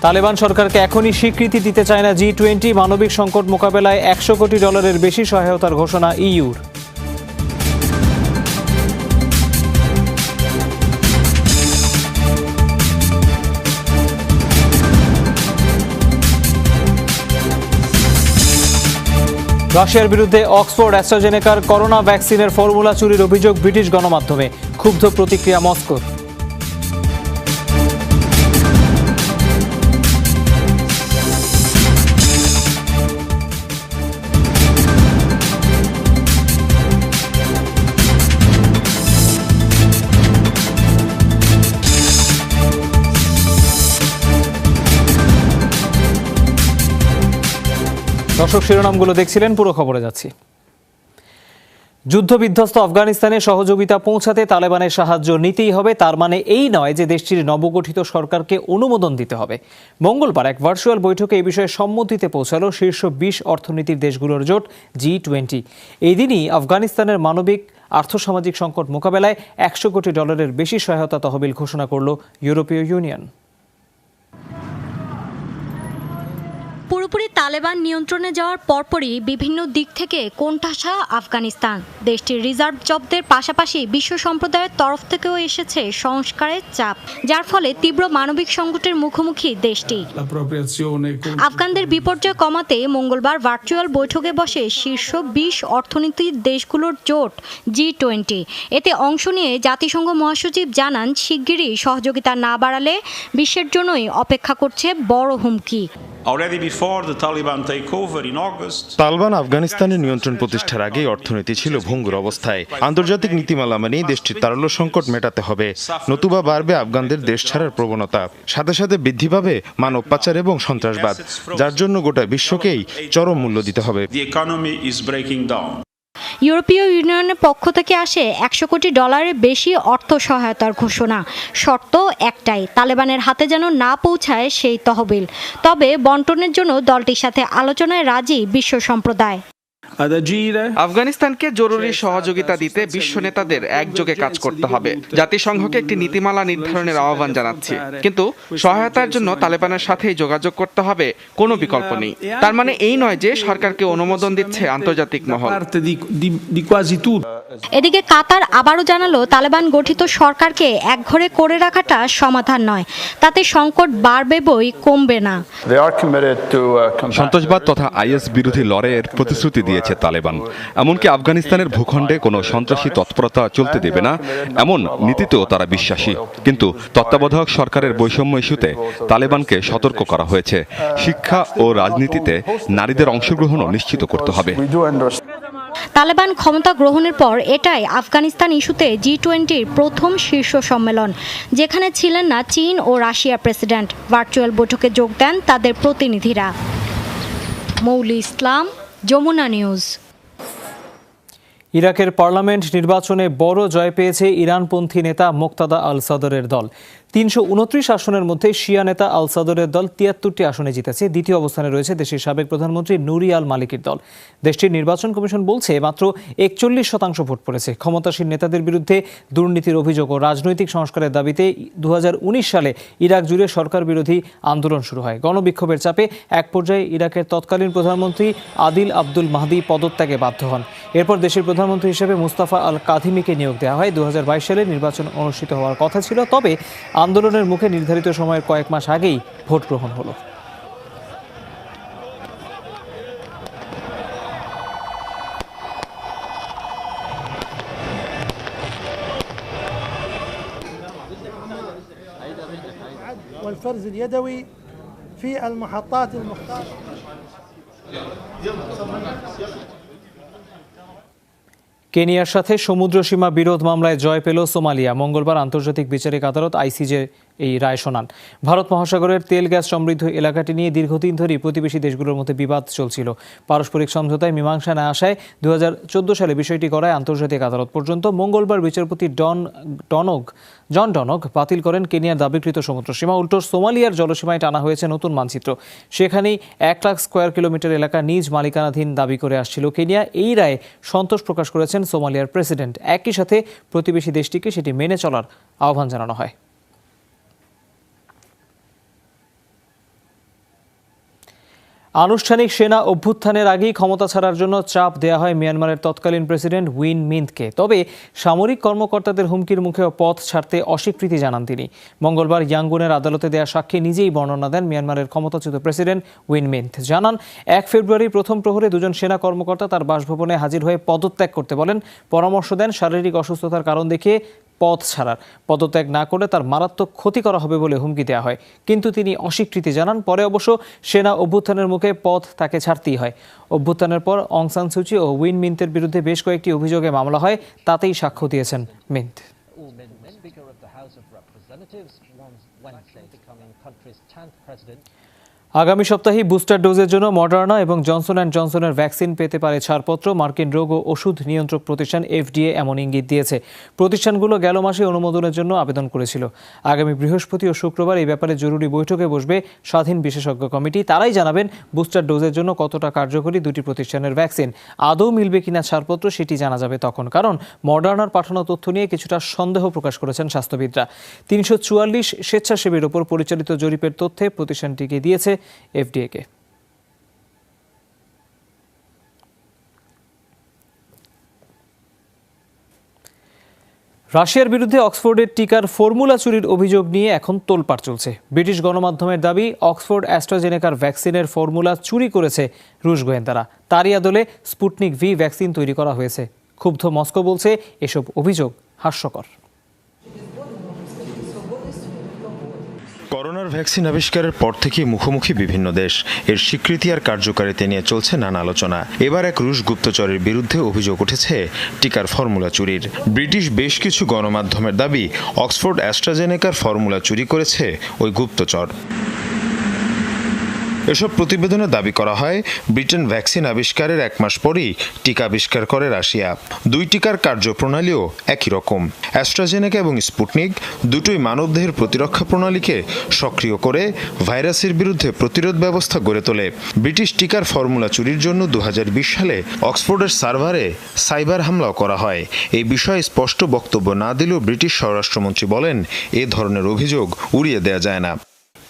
তালেবান সরকারকে এখনই স্বীকৃতি দিতে চায় না G20। মানবিক সংকট মোকাবেলায় $100 কোটি বেশি সহায়তার ঘোষণা ইইউর। রাশিয়ার বিরুদ্ধে অক্সফোর্ড অ্যাস্ট্রাজেনেকার করোনা ভ্যাকসিনের ফর্মুলা চুরির অভিযোগ ব্রিটিশ গণমাধ্যমে। ক্ষুব্ধ প্রতিক্রিয়া মস্কোর। দর্শক, শিরোনামগুলো দেখছিলেন, পুরো খবরে যাচ্ছি। যুদ্ধবিধ্বস্ত আফগানিস্তানে সহযোগিতা পৌঁছাতে তালেবানের সাহায্য নিতেই হবে, তার মানে এই নয় যে দেশটির নবগঠিত সরকারকে অনুমোদন দিতে হবে। মঙ্গলবার এক ভার্চুয়াল বৈঠকে এই বিষয়ে সম্মতিতে পৌঁছালো শীর্ষ 20 অর্থনীতির দেশগুলোর জোট G20। এই দিনই আফগানিস্তানের মানবিক আর্থসামাজিক সংকট মোকাবেলায় $100 কোটি বেশি সহায়তা তহবিল ঘোষণা করল ইউরোপীয় ইউনিয়ন। পুরোপুরি তালেবান নিয়ন্ত্রণে যাওয়ার পরপরই বিভিন্ন দিক থেকে কোণঠাসা আফগানিস্তান। দেশটির রিজার্ভ জব্দের পাশাপাশি বিশ্ব সম্প্রদায়ের তরফ থেকেও এসেছে সংস্কারের চাপ, যার ফলে তীব্র মানবিক সংকটের মুখোমুখি দেশটি। আফগানদের বিপর্যয় কমাতে মঙ্গলবার ভার্চুয়াল বৈঠকে বসে শীর্ষ 20 অর্থনীতির দেশগুলোর জোট G20। এতে অংশ নিয়ে জাতিসংঘ মহাসচিব জানান, শিগগিরই সহযোগিতা না বাড়ালে বিশ্বের জন্যই অপেক্ষা করছে বড় হুমকি। তালেবান আফগানিস্তানের নিয়ন্ত্রণ প্রতিষ্ঠার আগেই অর্থনীতি ছিল ভঙ্গুর অবস্থায়। আন্তর্জাতিক নীতিমালা মানেই দেশটির তারল্য সংকট মেটাতে হবে, নতুবা বাড়বে আফগানদের দেশ ছাড়ার প্রবণতা। সাথে সাথে বৃদ্ধি পাবে মানব পাচার এবং সন্ত্রাসবাদ, যার জন্য গোটা বিশ্বকেই চরম মূল্য দিতে হবে। ইউরোপীয় ইউনিয়নের পক্ষ থেকে আসে $100 কোটি বেশি অর্থ সহায়তার ঘোষণা। শর্ত একটাই, তালেবানের হাতে যেন না পৌঁছায় সেই তহবিল। তবে বন্টনের জন্য দলটির সাথে আলোচনায় রাজি বিশ্ব সম্প্রদায়। আফগানিস্তানকে জরুরি সহযোগিতা দিতে বিশ্ব নেতাদের একযোগে কাজ করতে হবে। জাতিসংঘকে একটি নীতিমালা নির্ধারণের আহ্বান জানাচ্ছি, কিন্তু সহায়তার জন্য তালেবানের সাথেই যোগাযোগ করতে হবে, কোনো বিকল্প নেই। তার মানে এই নয় যে সরকারকে অনুমোদন দিচ্ছে আন্তর্জাতিক মহল। এদিকে কাতার আবারও জানালো, তালেবান গঠিত সরকারকে একঘরে করে রাখাটা সমাধান নয়, তাতে সংকট বাড়বে বই কমবে না। সন্ত্রাসবাদ তথা IS বিরোধী লড়াইয়ের প্রতিশ্রুতি দিয়েছে তালেবান। এমনকি আফগানিস্তানের ভূখণ্ডে কোনো সন্ত্রাসী তৎপরতা চলতে দেবে না, এমন নীতিতেও তারা বিশ্বাসী। কিন্তু তত্ত্বাবধায়ক সরকারের বৈষম্য ইস্যুতে তালেবানকে সতর্ক করা হয়েছে। শিক্ষা ও রাজনীতিতে নারীদের অংশগ্রহণও নিশ্চিত করতে হবে। তালেবান ক্ষমতা গ্রহণের পর এটাই আফগানিস্তান ইস্যুতে G20-র প্রথম শীর্ষ সম্মেলন, যেখানে ছিলেন না চীন ও রাশিয়ার প্রেসিডেন্ট। ভার্চুয়াল বৈঠকে যোগ দেন তাদের প্রতিনিধিরা। মৌলি ইসলাম, যমুনা নিউজ। ইরাকের পার্লামেন্ট নির্বাচনে বড় জয় পেয়েছে ইরানপন্থী নেতা মোক্তাদা আল সাদরের দল। 329 আসনের মধ্যে শিয়া নেতা আল সাদরের দল 73টি আসনে জিতেছে। দ্বিতীয় অবস্থানে রয়েছে দেশের সাবেক প্রধানমন্ত্রী নুরি আল মালিকির দল। দেশটির নির্বাচন কমিশন বলছে মাত্র 41% ভোট পড়েছে। ক্ষমতাসীন নেতাদের বিরুদ্ধে দুর্নীতির অভিযোগ ও রাজনৈতিক সংস্কারের দাবিতে 2019 সালে ইরাক জুড়ে সরকার বিরোধী আন্দোলন শুরু হয়। গণবিক্ষোভের চাপে এক পর্যায়ে ইরাকের তৎকালীন প্রধানমন্ত্রী আদিল আব্দুল মাহদি পদত্যাগে বাধ্য হন। এরপর দেশের প্রধানমন্ত্রী হিসেবে মুস্তাফা আল কাধিমিকে নিয়োগ দেওয়া হয়। 2022 সালে নির্বাচন অনুষ্ঠিত হওয়ার কথা ছিল, তবে আন্দোলনের মুখে নির্ধারিত সময়ের কয়েক মাস আগেই ভোট গ্রহণ হলো। والفرز اليدوي في المحطات المختارة। কেনিয়ার সাথে সমুদ্রসীমা বিরোধ মামলায় জয় পেল সোমালিয়া। মঙ্গলবার আন্তর্জাতিক বিচারিক আদালত ICJ এই রায় শোনান। ভারত মহাসাগরের তেল গ্যাস সমৃদ্ধ এলাকাটি নিয়ে দীর্ঘদিন ধরেই প্রতিবেশী দেশগুলোর মধ্যে বিবাদ চলছিল। পারস্পরিক সমঝোতায় মীমাংসা না আসায় 2014 সালে বিষয়টি করায় আন্তর্জাতিক আদালত পর্যন্ত। মঙ্গলবার বিচারপতি জন ডনগ বাতিল করেন কেনিয়ার দাবিকৃত সমুদ্রসীমা। উল্টো সোমালিয়ার জলসীমায় টানা হয়েছে নতুন মানচিত্র। সেখানেই 1 লাখ স্কোয়ার কিলোমিটার এলাকা নিজ মালিকানাধীন দাবি করে আসছিল কেনিয়া। এই রায়ে সন্তোষ প্রকাশ করেছেন সোমালিয়ার প্রেসিডেন্ট। একই সাথে প্রতিবেশী দেশটিকে সেটি মেনে চলার আহ্বান জানানো হয়। আনুষ্ঠানিক সেনা অভ্যুত্থানের আগেই ক্ষমতা ছাড়ার জন্য চাপ দেয়া হয় মিয়ানমারের তৎকালীন প্রেসিডেন্ট উইন মিন্টকে। তবে সামরিক কর্মকর্তাদের হুমকির মুখেও পথ ছাড়তে অস্বীকৃতি জানান তিনি। মঙ্গলবার ইয়াঙ্গুনের আদালতে দেয়া সাক্ষী নিজেই বর্ণনা দেন মিয়ানমারের ক্ষমতাচ্যুত প্রেসিডেন্ট উইন মিন্ট। জানান 1 ফেব্রুয়ারি প্রথম প্রহরে দুজন সেনা কর্মকর্তা তার বাসভবনে হাজির হয়ে পদত্যাগ করতে বলেন। পরামর্শ দেন শারীরিক অসুস্থতার কারণ দেখিয়ে পদ ছাড়ার। পদত্যাগ না করলে তার মারাত্মক ক্ষতি করা হবে বলে হুমকি দেওয়া হয়, কিন্তু তিনি অস্বীকৃতি জানান। পরে অবশ্য সেনা অভ্যুত্থানের মুখে পদ তাকে ছাড়তেই হয়। অভ্যুত্থানের পর অং সান সুচি ও উইন মিন্টের বিরুদ্ধে বেশ কয়েকটি অভিযোগে মামলা হয়, তাতেই সাক্ষ্য দিয়েছেন মিন্ট। আগামী সপ্তাহে বুস্টার ডোজের জন্য মডার্না এবং জনসন অ্যান্ড জনসনের ভ্যাকসিন পেতে পারে ছাড়পত্র। মার্কিন রোগ ও ওষুধ নিয়ন্ত্রক প্রতিষ্ঠান FDA এমন ইঙ্গিত দিয়েছে। প্রতিষ্ঠানগুলো গেল মাসে অনুমোদনের জন্য আবেদন করেছিল। আগামী বৃহস্পতি ও শুক্রবার এই ব্যাপারে জরুরি বৈঠকে বসবে স্বাধীন বিশেষজ্ঞ কমিটি। তারাই জানাবেন বুস্টার ডোজের জন্য কতটা কার্যকরী দুটি প্রতিষ্ঠানের ভ্যাকসিন। আদৌ মিলবে কিনা ছাড়পত্র সেটি জানা যাবে তখন, কারণ মডার্নার পাঠানো তথ্য নিয়ে কিছুটা সন্দেহ প্রকাশ করেছেন স্বাস্থ্যবিদরা। 344 স্বেচ্ছাসেবীর ওপর পরিচালিত জরিপের তথ্যে প্রতিষ্ঠানটিকে দিয়েছে FDA-কে। রাশিয়ার বিরুদ্ধে অক্সফোর্ডের টিকার ফর্মুলা চুরির অভিযোগ নিয়ে এখন তোলপাড় চলছে। ব্রিটিশ গণমাধ্যমের দাবি, অক্সফোর্ড অ্যাস্ট্রাজেনেকার ভ্যাকসিনের ফর্মুলা চুরি করেছে রুশ গোয়েন্দারা। তারই আদলে স্পুটনিক ভি ভ্যাকসিন তৈরি করা হয়েছে। ক্ষুব্ধ মস্কো বলছে এসব অভিযোগ হাস্যকর। করোনার ভ্যাকসিন আবিষ্কারের পর থেকে মুখোমুখি বিভিন্ন দেশ। এর স্বীকৃতি আর কার্যকারিতা নিয়ে চলছে নানা আলোচনা। এবার এক রুশ গুপ্তচরের বিরুদ্ধে অভিযোগ উঠেছে টিকার ফর্মুলা চুরির। ব্রিটিশ বেশ কিছু গণমাধ্যমের দাবি, অক্সফোর্ড অ্যাস্ট্রাজেনেকার ফর্মুলা চুরি করেছে ওই গুপ্তচর। এসব প্রতিবেদনে দাবি করা হয়, ব্রিটেন ভ্যাকসিন আবিষ্কারের 1 মাস পরই টিকা আবিষ্কার করে রাশিয়া। দুই টিকার কার্যপ্রণালীও একই রকম। অ্যাস্ট্রাজেনেকা এবং স্পুটনিক দুটোই মানবদেহের প্রতিরক্ষা প্রণালীকে সক্রিয় করে ভাইরাসের বিরুদ্ধে প্রতিরোধ ব্যবস্থা গড়ে তোলে। ব্রিটিশ টিকার ফর্মুলা চুরির জন্য 2020 সালে অক্সফোর্ডের সার্ভারে সাইবার হামলাও করা হয়। এই বিষয়ে স্পষ্ট বক্তব্য না দিলেও ব্রিটিশ স্বরাষ্ট্রমন্ত্রী বলেন, এ ধরনের অভিযোগ উড়িয়ে দেওয়া যায় না।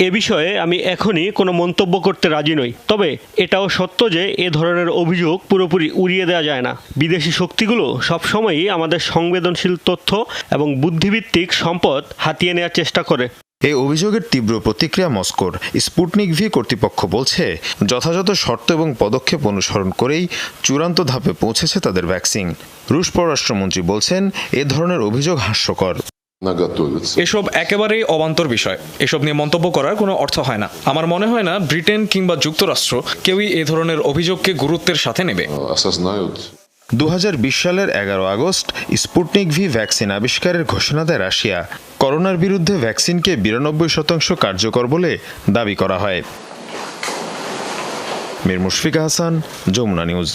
এ বিষয়ে আমি এখনই কোনো মন্তব্য করতে রাজি নই। তবে এটাও সত্য যে এ ধরনের অভিযোগ পুরোপুরি উড়িয়ে দেওয়া যায় না। বিদেশি শক্তিগুলো সবসময়ই আমাদের সংবেদনশীল তথ্য এবং বুদ্ধিভিত্তিক সম্পদ হাতিয়ে নেওয়ার চেষ্টা করে। এই অভিযোগের তীব্র প্রতিক্রিয়া মস্কোর। স্পুটনিক ভি কর্তৃপক্ষ বলছে, যথাযথ শর্ত এবং পদক্ষেপ অনুসরণ করেই চূড়ান্ত ধাপে পৌঁছেছে তাদের ভ্যাকসিন। রুশ পররাষ্ট্রমন্ত্রী বলছেন, এ ধরনের অভিযোগ হাস্যকর। এসব একেবারেই অবান্তর বিষয়। এসব নিয়ে মন্তব্য করার কোনো অর্থ হয় না। আমার মনে হয় না ব্রিটেন কিংবা যুক্তরাষ্ট্র কেউই এ ধরনের অভিযোগকে গুরুত্বের সাথে নেবে। 2020 সালের 11 আগস্ট স্পুটনিক ভি ভ্যাকসিন আবিষ্কারের ঘোষণা দেয় রাশিয়া। করোনার বিরুদ্ধে ভ্যাকসিনকে 92% কার্যকর বলে দাবি করা হয়। মীর মুশফিক হাসান, যমুনা নিউজ।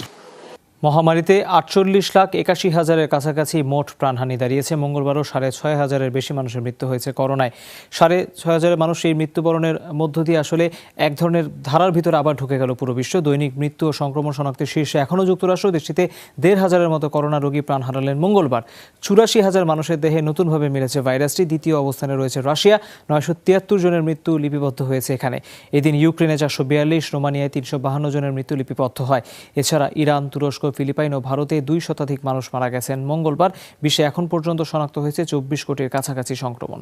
মহামারীতে 48,81,000-এর কাছাকাছি মোট প্রাণহানি দাঁড়িয়েছে। মঙ্গলবারও 6,500-এর বেশি মানুষের মৃত্যু হয়েছে করোনায়। 6,500 মানুষ এই মৃত্যুবরণের মধ্য দিয়ে আসলে এক ধরনের ধারার ভিতরে আবার ঢুকে গেল পুরো বিশ্ব। দৈনিক মৃত্যু ও সংক্রমণ শনাক্তের শীর্ষে এখনও যুক্তরাষ্ট্র। দেশটিতে 1,500-এর মতো করোনা রোগী প্রাণ হারালেন মঙ্গলবার। 84,000 মানুষের দেহে নতুনভাবে মিলেছে ভাইরাসটি। দ্বিতীয় অবস্থানে রয়েছে রাশিয়া। 973 জনের মৃত্যু লিপিবদ্ধ হয়েছে এখানে। এদিন ইউক্রেনে 442, রোমানিয়ায় 352 জনের মৃত্যু লিপিবদ্ধ হয়। এছাড়া ইরান, তুরস্ক, ফিলিপাইন ও ভারতে 2 শতাধিক মানুষ মারা গেছেন। মঙ্গলবার বিশ্বে এখন পর্যন্ত শনাক্ত হয়েছে 24 কোটির কাছাকাছি সংক্রমণ।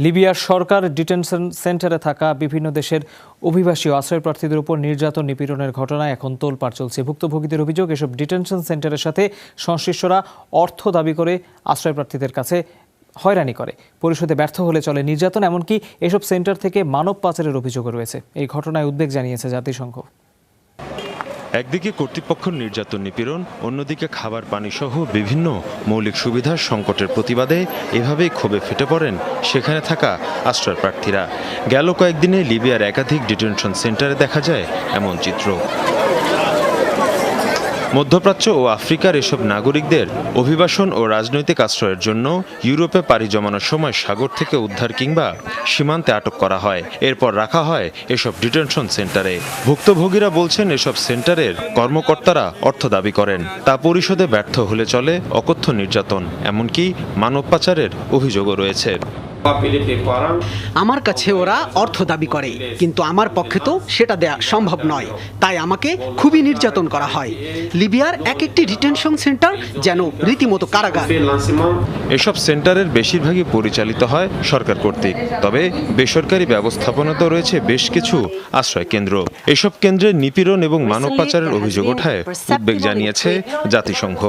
লিবিয়ার সরকার ডিটেনশন সেন্টারে থাকা বিভিন্ন দেশের অভিবাসী ও আশ্রয়প্রার্থীদের উপর নির্যাতন নিপীড়নের ঘটনায় এখন তোলপাড় চলছে। ভুক্তভোগীদের অভিযোগ, এসব ডিটেনশন সেন্টারের সাথে সংশ্লিষ্টরা অর্থ দাবি করে আশ্রয়প্রার্থীদের কাছে হয়রানি করে। পরিশোধে ব্যর্থ হলে চলে নির্যাতন। এমনকি এসব সেন্টার থেকে মানব পাচারের অভিযোগও রয়েছে। এই ঘটনায় উদ্বেগ জানিয়েছে জাতিসংঘ। একদিকে কর্তৃপক্ষের নির্যাতন নিপীড়ন, অন্যদিকে খাবার পানি সহ বিভিন্ন মৌলিক সুবিধার সংকটের প্রতিবাদে এভাবেই ক্ষোভে ফেটে পড়েন সেখানে থাকা আশ্রয়প্রার্থীরা। গেল কয়েকদিনে লিবিয়ার একাধিক ডিটেনশন সেন্টারে দেখা যায় এমন চিত্র। মধ্যপ্রাচ্য ও আফ্রিকার এসব নাগরিকদের অভিবাসন ও রাজনৈতিক আশ্রয়ের জন্য ইউরোপে পাড়ি জমানোর সময় সাগর থেকে উদ্ধার কিংবা সীমান্তে আটক করা হয়। এরপর রাখা হয় এসব ডিটেনশন সেন্টারে। ভুক্তভোগীরা বলছেন, এসব সেন্টারের কর্মকর্তারা অর্থ দাবি করেন, তা পরিশোধে ব্যর্থ হলে চলে অকথ্য নির্যাতন, এমনকি মানব পাচারের অভিযোগও রয়েছে। আমার কাছে ওরা অর্থ দাবি করে, কিন্তু আমার পক্ষে তো সেটা দেয়া সম্ভব নয়, তাই আমাকে খুবই নির্যাতন করা হয়। লিবিয়ার এক একটি ডিটেনশন সেন্টার যেন রীতিমতো কারাগার। এসব সেন্টারের বেশিরভাগই পরিচালিত হয় সরকার কর্তৃক, তবে বেসরকারি ব্যবস্থাপনাতেও রয়েছে বেশ কিছু আশ্রয় কেন্দ্র। এসব কেন্দ্রে নিপীড়ন এবং মানব পাচারের অভিযোগ ওঠায় উদ্বেগ জানিয়েছে জাতিসংঘ।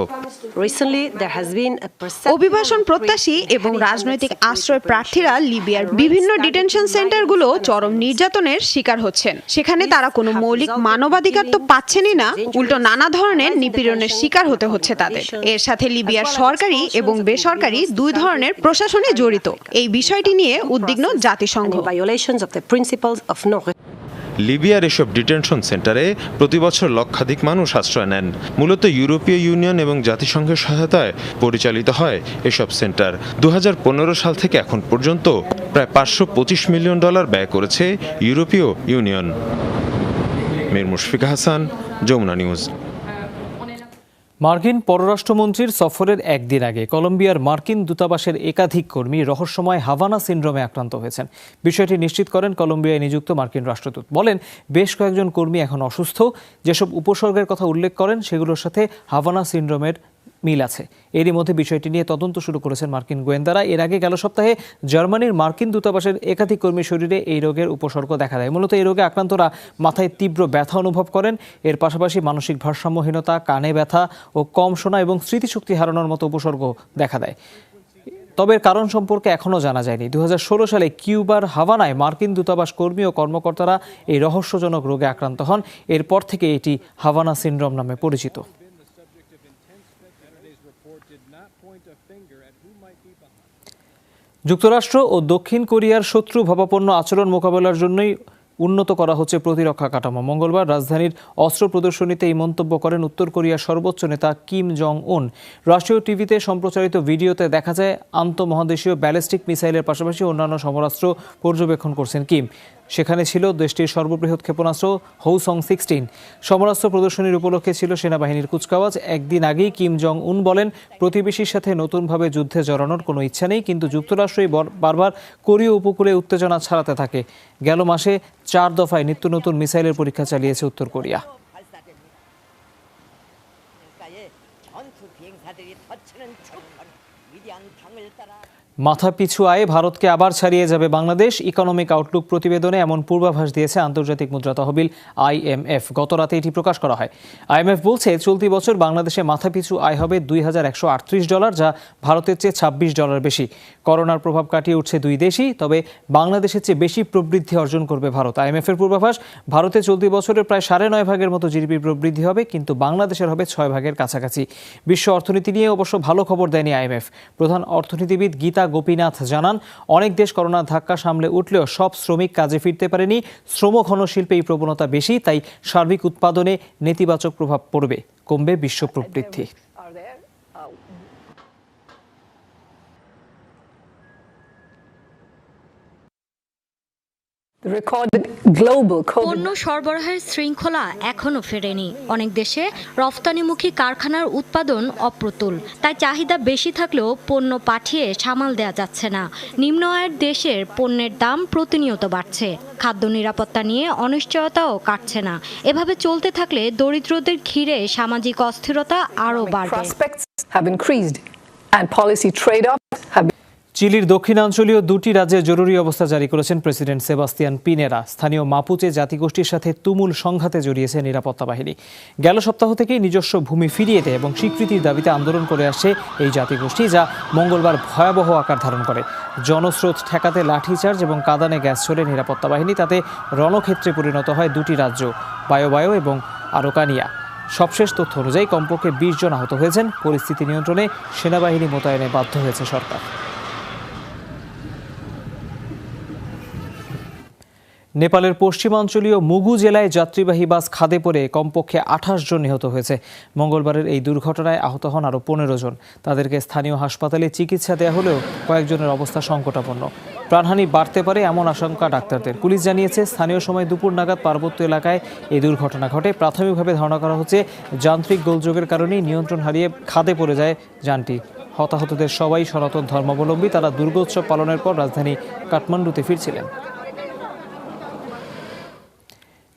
অভিবাসন প্রত্যাশী এবং রাজনৈতিক আশ্রয় প্রার্থীরা লিবিয়ার বিভিন্ন ডিটেনশন সেন্টারগুলো চরম নির্যাতনের শিকার হচ্ছেন। সেখানে তারা কোনো মৌলিক মানবাধিকার তো পাচ্ছেনই না, উল্টো নানা ধরনের নিপীড়নের শিকার হতে হচ্ছে তাদের। এর সাথে লিবিয়ার সরকারি এবং বেসরকারি দুই ধরনের প্রশাসনে জড়িত। এই বিষয়টি নিয়ে উদ্বিগ্ন জাতিসংঘ। লিবিয়ার এসব ডিটেনশন সেন্টারে প্রতি বছর লক্ষাধিক মানুষ আশ্রয় নেন। মূলত ইউরোপীয় ইউনিয়ন এবং জাতিসংঘের সহায়তায় পরিচালিত হয় এসব সেন্টার। 2015 সাল থেকে এখন পর্যন্ত প্রায় $525 মিলিয়ন ব্যয় করেছে ইউরোপীয় ইউনিয়ন। মীর মুশফিক হাসান, যমুনা নিউজ। মার্কিন পররাষ্ট্রমন্ত্রীর সফরের একদিন আগে কলম্বিয়ার মার্কিন দূতাবাসের একাধিক কর্মী রহস্যময় হাভানা সিন্ড্রোমে আক্রান্ত হয়েছেন। বিষয়টি নিশ্চিত করেন কলম্বিয়ায় নিযুক্ত মার্কিন রাষ্ট্রদূত। বলেন, বেশ কয়েকজন কর্মী এখন অসুস্থ। যেসব উপসর্গের কথা উল্লেখ করেন সেগুলোর সাথে হাভানা সিন্ড্রোমের মিল আছে। এরই মধ্যে বিষয়টি নিয়ে তদন্ত শুরু করেছেন মার্কিন গোয়েন্দারা। এর আগে গেল সপ্তাহে জার্মানির মার্কিন দূতাবাসের একাধিক কর্মীর শরীরে এই রোগের উপসর্গ দেখা দেয়। মূলত এই রোগে আক্রান্তরা মাথায় তীব্র ব্যথা অনুভব করেন। এর পাশাপাশি মানসিক ভারসাম্যহীনতা, কানে ব্যথা ও কম শোনা এবং স্মৃতিশক্তি হারানোর মতো উপসর্গ দেখা দেয়। তবে এর কারণ সম্পর্কে এখনও জানা যায়নি। 2016 সালে কিউবার হাভানায় মার্কিন দূতাবাস কর্মী ও কর্মকর্তারা এই রহস্যজনক রোগে আক্রান্ত হন। এরপর থেকে এটি হাভানা সিন্ড্রোম নামে পরিচিত। যুক্তরাষ্ট্র ও দক্ষিণ কোরিয়ার শত্রু ভাবাপন্ন আচরণ মোকাবেলার জন্যই উন্নত করা হচ্ছে প্রতিরক্ষা কাঠামো। মঙ্গলবার রাজধানীর অস্ত্র প্রদর্শনীতে এই মন্তব্য করেন উত্তর কোরিয়ার সর্বোচ্চ নেতা কিম জং উন। রাষ্ট্রীয় টিভিতে সম্প্রচারিত ভিডিওতে দেখা যায় আন্তঃমহাদেশীয় ব্যালিস্টিক মিসাইলের পাশাপাশি অন্যান্য সমরাস্ত্র পর্যবেক্ষণ করছেন কিম। সেখানে ছিল দেশটির সর্ববৃহৎ ক্ষেপণাস্ত্র হৌসং 16। সমরাস্ত্র প্রদর্শনীর উপলক্ষে ছিল সেনাবাহিনীর কুচকাওয়াজ। একদিন আগেই কিম জং উন বলেন, প্রতিবেশীর সাথে নতুনভাবে যুদ্ধে জড়ানোর কোনো ইচ্ছা নেই, কিন্তু যুক্তরাষ্ট্রই বারবার কোরীয় উপকূলে উত্তেজনা ছড়াতে থাকে। গেল মাসে 4 দফায় নিত্য নতুন মিসাইলের পরীক্ষা চালিয়েছে উত্তর কোরিয়া। মাথাপিছু আয়ে ভারতকে আবার ছাড়িয়ে যাবে বাংলাদেশ। ইকোনমিক আউটলুক প্রতিবেদনে এমন পূর্বাভাস দিয়েছে আন্তর্জাতিক মুদ্রা তহবিল IMF। গত রাতে এটি প্রকাশ করা হয়। IMF বলছে, চলতি বছর বাংলাদেশে মাথাপিছু আয় হবে $2138, যা ভারতের চেয়ে $26 বেশি। করোনার প্রভাব কাটিয়ে উঠছে দুই দেশই, তবে বাংলাদেশের চেয়ে বেশি প্রবৃদ্ধি অর্জন করবে ভারত। IMF এর পূর্বাভাস, ভারতে চলতি বছরের প্রায় 9.5 ভাগের মতো জিডিপি প্রবৃদ্ধি হবে, কিন্তু বাংলাদেশের হবে 6 ভাগের কাছাকাছি। বিশ্ব অর্থনীতি নিয়ে অবশ্য ভালো খবর দেয়নি IMF। প্রধান অর্থনীতিবিদ গীতা গোপীনাথ জানান, অনেক দেশ করোনার ধাক্কা সামলে উঠলেও সব শ্রমিক কাজে ফিরতে পারেনি। শ্রমঘন শিল্পে এই প্রবণতা বেশি, তাই সার্বিক উৎপাদনে নেতিবাচক প্রভাব পড়বে, কমবে বিশ্ব প্রবৃদ্ধি। পণ্য সরবরাহের শৃঙ্খলা এখনো ফেরেনি। অনেক দেশে রফতানিমুখী কারখানার উৎপাদন অপ্রতুল, তাই চাহিদা বেশি থাকলেও পণ্য পাঠিয়ে সামাল দেওয়া যাচ্ছে না। নিম্ন আয়ের দেশের পণ্যের দাম প্রতিনিয়ত বাড়ছে। খাদ্য নিরাপত্তা নিয়ে অনিশ্চয়তাও কাটছে না। এভাবে চলতে থাকলে দরিদ্রদের ঘিরে সামাজিক অস্থিরতা আরও বাড়বে। চিলির দক্ষিণাঞ্চলীয় 2টি রাজ্যে জরুরি অবস্থা জারি করেছেন প্রেসিডেন্ট সেবাস্তিয়ান পিনেরা। স্থানীয় মাপুচে জাতিগোষ্ঠীর সাথে তুমুল সংঘাতে জড়িয়েছে নিরাপত্তা বাহিনী। গেল সপ্তাহ থেকেই নিজস্ব ভূমি ফিরিয়ে দেয় এবং স্বীকৃতির দাবিতে আন্দোলন করে আসছে এই জাতিগোষ্ঠী, যা মঙ্গলবার ভয়াবহ আকার ধারণ করে। জনস্রোত ঠেকাতে লাঠিচার্জ এবং কাঁদানে গ্যাস ছোড়ে নিরাপত্তা বাহিনী। তাতে রণক্ষেত্রে পরিণত হয় 2টি রাজ্য, বায়োবায়ো এবং আরোকানিয়া। সবশেষ তথ্য অনুযায়ী কমপক্ষে 20 জন আহত হয়েছেন। পরিস্থিতি নিয়ন্ত্রণে সেনাবাহিনী মোতায়েনে বাধ্য হয়েছে সরকার। নেপালের পশ্চিমাঞ্চলীয় মুগু জেলায় যাত্রীবাহী বাস খাদে পড়ে কমপক্ষে 28 জন নিহত হয়েছে। মঙ্গলবারের এই দুর্ঘটনায় আহত হন আরও 15 জন। তাদেরকে স্থানীয় হাসপাতালে চিকিৎসা দেওয়া হলেও কয়েকজনের অবস্থা সংকটাপন্ন। প্রাণহানি বাড়তে পারে এমন আশঙ্কা ডাক্তারদের। পুলিশ জানিয়েছে, স্থানীয় সময় দুপুর নাগাদ পার্বত্য এলাকায় এই দুর্ঘটনা ঘটে। প্রাথমিকভাবে ধারণা করা হচ্ছে যান্ত্রিক গোলযোগের কারণেই নিয়ন্ত্রণ হারিয়ে খাদে পড়ে যায় যানটি। হতাহতদের সবাই সনাতন ধর্মাবলম্বী। তারা দুর্গোৎসব পালনের পর রাজধানী কাঠমান্ডুতে ফিরছিলেন।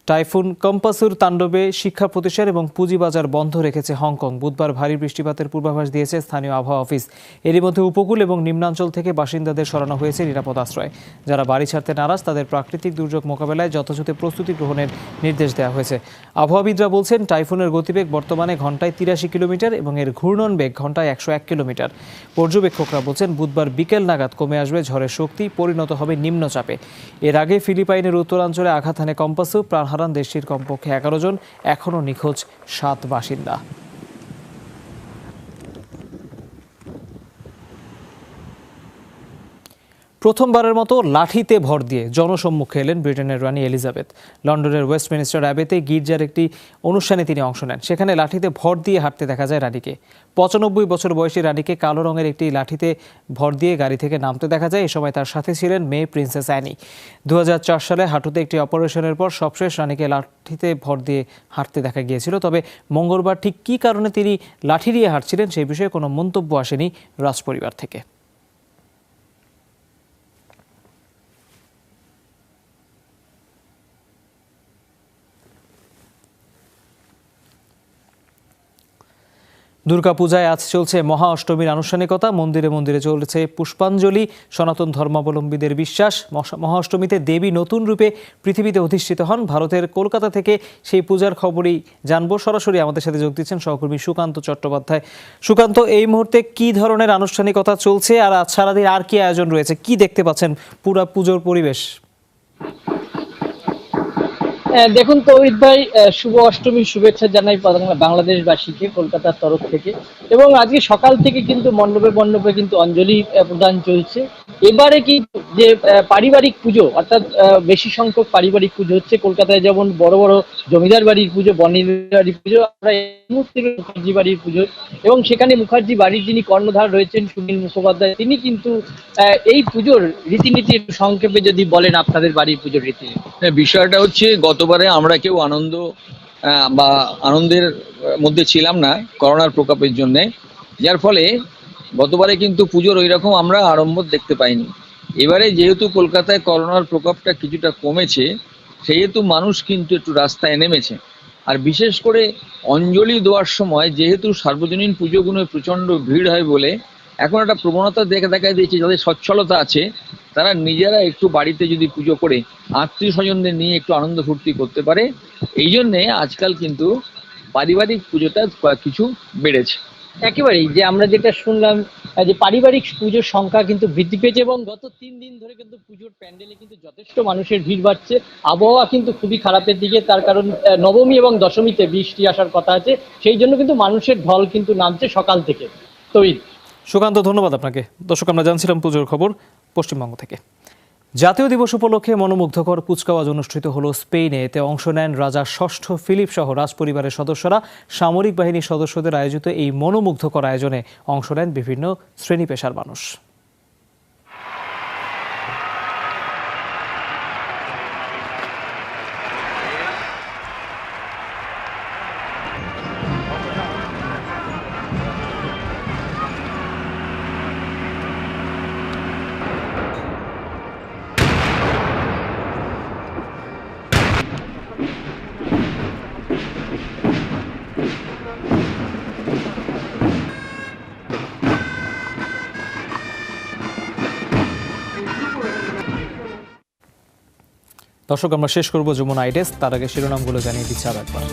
টাইফুন কম্পাসুর তাণ্ডবে শিক্ষা প্রতিষ্ঠান এবং পুঁজিবাজার বন্ধ রেখেছে হংকং। বুধবার ভারী বৃষ্টিপাতের পূর্বাভাস দিয়েছে স্থানীয় আবহাওয়া অফিস। এরই মধ্যে উপকূল এবং নিম্নাঞ্চল থেকে বাসিন্দাদের সরানো হয়েছে নিরাপদ আশ্রয়। যারা বাড়ি ছাড়তে নারাজ তাদের প্রাকৃতিক দুর্যোগ মোকাবেলায় যথাযথ প্রস্তুতি গ্রহণের নির্দেশ দেওয়া হয়েছে। আবহাওয়াবিদরা বলছেন, টাইফুনের গতিবেগ বর্তমানে ঘন্টায় 83 কিলোমিটার এবং এর ঘূর্ণন বেগ ঘন্টায় 101 কিলোমিটার। পর্যবেক্ষকরা বলছেন, বুধবার বিকেল নাগাদ কমে আসবে ঝড়ের শক্তি, পরিণত হবে নিম্নচাপে। এর আগে ফিলিপাইনের উত্তরাঞ্চলে আঘাত হানে কম্পাসু। প্রাণ হারান দেশটির কমপক্ষে 11 জন, এখনও নিখোঁজ 7 বাসিন্দা। প্রথমবারের মতো লাঠিতে ভর দিয়ে জনসম্মুখে এলেন ব্রিটেনের রানী এলিজাবেথ। লন্ডনের ওয়েস্টমিনিস্টার অ্যাবেতে গির্জার একটি অনুষ্ঠানে তিনি অংশ নেন। সেখানে লাঠিতে ভর দিয়ে হাঁটতে দেখা যায় রানীকে। 95 বছর বয়সী রানীকে কালো রঙের একটি লাঠিতে ভর দিয়ে গাড়ি থেকে নামতে দেখা যায়। এ সময় তার সাথে ছিলেন মেয়ে প্রিন্সেস অ্যানি। 2004 সালে হাঁটুতে একটি অপারেশনের পর সবশেষ রানীকে লাঠিতে ভর দিয়ে হাঁটতে দেখা গিয়েছিল। তবে মঙ্গলবার ঠিক কী কারণে তিনি লাঠি দিয়ে হাঁটছিলেন সেই বিষয়ে কোনো মন্তব্য আসেনি রাজপরিবার থেকে। দুর্গাপূজায় আজ চলছে মহা অষ্টমীর আনুষ্ঠানিকতা। মন্দিরে মন্দিরে চলছে পুষ্পাঞ্জলি। সনাতন ধর্মাবলম্বীদের বিশ্বাস, মহা অষ্টমীতে দেবী নতুন রূপে পৃথিবীতে অধিষ্ঠিত হন। ভারতের কলকাতা থেকে সেই পূজার খবরই জানবো। সরাসরি আমাদের সাথে যোগ দিচ্ছেন সহকর্মী সুকান্ত চট্টোপাধ্যায়। সুকান্ত, এই মুহূর্তে কি ধরনের আনুষ্ঠানিকতা চলছে আর আজ সারাদিন আর কি আয়োজন রয়েছে, কি দেখতে পাচ্ছেন পুরা পুজোর পরিবেশ? দেখুন তৌহিদ ভাই, শুভ অষ্টমীর শুভেচ্ছা জানাই বাংলাদেশবাসীকে কলকাতার তরফ থেকে। এবং আজকে সকাল থেকে কিন্তু মণ্ডপে মণ্ডপে কিন্তু অঞ্জলি প্রদান চলছে। এবারে কি যে পারিবারিক পুজো, অর্থাৎ বেশি সংখ্যক পারিবারিক পুজো হচ্ছে। কলকাতায় যেমন বড় বড় জমিদার বাড়ির পুজো, বর্ণিল বাড়ির পুজো, আমরা এই মুহূর্তে মুখার্জি বাড়ির পুজো। এবং সেখানে মুখার্জি বাড়ির যিনি কর্ণধার রয়েছেন সুনীল মুখোপাধ্যায়, তিনি কিন্তু এই পুজোর রীতিনীতির সংক্ষেপে যদি বলেন আপনাদের বাড়ির পুজোর রীতিনীতি। বিষয়টা হচ্ছে, গতবারে আমরা কেউ আনন্দের মধ্যে ছিলাম না করোনার প্রকোপের জন্য, যার ফলে গতবারে কিন্তু পুজোর ওই রকম আমরা আড়ম্বর দেখতে পাইনি। এবারে যেহেতু কলকাতায় করোনার প্রকোপটা কিছুটা কমেছে, সেহেতু মানুষ কিন্তু একটু রাস্তায় নেমেছে। আর বিশেষ করে অঞ্জলি দেওয়ার সময় যেহেতু সার্বজনীন পুজোগুলোয় প্রচণ্ড ভিড় হয় বলে এখন একটা প্রবণতা দেখা দিয়েছে, যাদের সচ্ছলতা আছে তারা নিজেরা একটু বাড়িতে যদি পুজো করে আত্মীয় স্বজনদের নিয়ে একটু আনন্দ ফুর্তি করতে পারে। এই জন্যে আজকাল কিন্তু পারিবারিক পুজোটা কিছু বেড়েছে। একেবারেই যে আমরা যেটা শুনলাম যে পারিবারিক পুজোর সংখ্যা কিন্তু বৃদ্ধি পেয়েছে এবং গত 3 দিন ধরে কিন্তু পুজোর প্যান্ডেলে কিন্তু যথেষ্ট মানুষের ভিড় বাড়ছে। আবহাওয়া কিন্তু খুবই খারাপের দিকে, তার কারণ নবমী এবং দশমীতে বৃষ্টি আসার কথা আছে, সেই জন্য কিন্তু মানুষের ঢল কিন্তু নামছে সকাল থেকে। তৈরি সুকান্ত, ধন্যবাদ আপনাকে। দর্শক, আমরা জানছিলাম পুজোর খবর পশ্চিমবঙ্গ থেকে। জাতীয় দিবস উপলক্ষে মনোমুগ্ধকর কুচকাওয়াজ অনুষ্ঠিত হলো স্পেনে। এতে অংশ নেন রাজা ষষ্ঠ ফিলিপ সহ রাজপরিবারের সদস্যরা। সামরিক বাহিনীর সদস্যদের আয়োজিত এই মনোমুগ্ধকর আয়োজনে অংশ নেন বিভিন্ন শ্রেণী পেশার মানুষ। দর্শক, আমরা শেষ করব যমুনা আইডেস। তার আগে শিরোনামগুলো জানিয়ে দিচ্ছি আর একবার।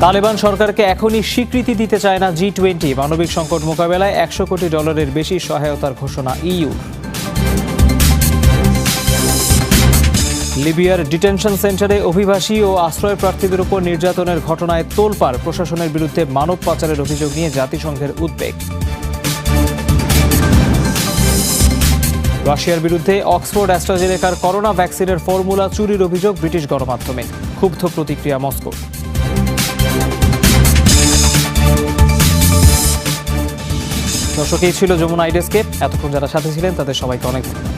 তালেবান সরকারকে এখনই স্বীকৃতি দিতে চায় না G20। মানবিক সংকট মোকাবেলায় $100 কোটি বেশি সহায়তার ঘোষণা ইইউর। লিবিয়ার ডিটেনশন সেন্টারে অভিবাসী ও আশ্রয় প্রার্থীদের উপর নির্যাতনের ঘটনায় তোলপাড়। প্রশাসনের বিরুদ্ধে মানব পাচারের অভিযোগ নিয়ে জাতিসংঘের উদ্বেগ। রাশিয়ার বিরুদ্ধে অক্সফোর্ড অ্যাস্ট্রাজেনেকার করোনা ভ্যাকসিনের ফর্মুলা চুরির অভিযোগ ব্রিটিশ গণমাধ্যমে। ক্ষুব্ধ প্রতিক্রিয়া মস্কোর। দর্শক, এই ছিল যমুনা আইডেসকে। এতক্ষণ যারা সাথে ছিলেন তাদের সবাইকে অনেক ধন্যবাদ।